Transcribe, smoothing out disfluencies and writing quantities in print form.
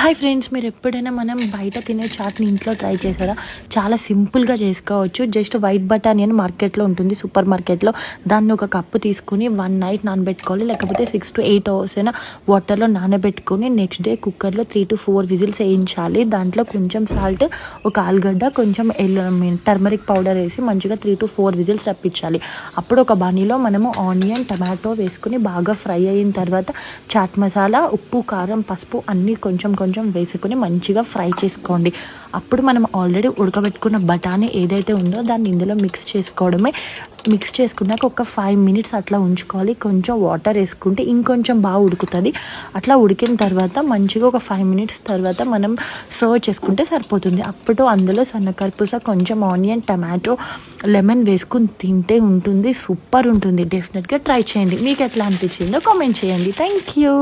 Hi friends, మీరు ఎప్పుడైనా మనం బయట తినే చాట్ని ఇంట్లో ట్రై చేశారా? చాలా సింపుల్గా చేసుకోవచ్చు. జస్ట్ వైట్ బటానీ అని మార్కెట్లో ఉంటుంది, సూపర్ మార్కెట్లో. దాన్ని ఒక కప్పు తీసుకుని 1 నైట్ నానబెట్టుకోవాలి, లేకపోతే 6 to 8 hours అయినా వాటర్లో నానబెట్టుకొని నెక్స్ట్ డే కుక్కర్లో 3 to 4 విజిల్స్ వేయించాలి. దాంట్లో కొంచెం సాల్ట్, ఒక ఆలుగడ్డ, కొంచెం టర్మరిక్ పౌడర్ వేసి మంచిగా 3 to 4 విజిల్స్ రప్పించాలి. అప్పుడు ఒక బనీలో మనము ఆనియన్, టమాటో వేసుకుని బాగా ఫ్రై అయిన తర్వాత చాట్ మసాలా, ఉప్పు, కారం, పసుపు అన్నీ కొంచెం వేసుకొని మంచిగా ఫ్రై చేసుకోండి. అప్పుడు మనం ఆల్రెడీ ఉడకబెట్టుకున్న బఠానీ ఏదైతే ఉందో దాన్ని ఇందులో మిక్స్ చేసుకోవడమే. మిక్స్ చేసుకున్నాక ఒక 5 minutes అట్లా ఉంచుకోవాలి. కొంచెం వాటర్ వేసుకుంటే ఇంకొంచెం బాగా ఉడుకుతుంది. అట్లా ఉడికిన తర్వాత మంచిగా ఒక 5 minutes తర్వాత మనం సర్వ్ చేసుకుంటే సరిపోతుంది. అప్పుడు అందులో సన్నకర్పూస, కొంచెం ఆనియన్, టమాటో, లెమన్ వేసుకుని తింటే ఉంటుంది, సూపర్ ఉంటుంది. డెఫినెట్గా ట్రై చేయండి. మీకు ఎట్లా అనిపించిందో కామెంట్ చేయండి. Thank you.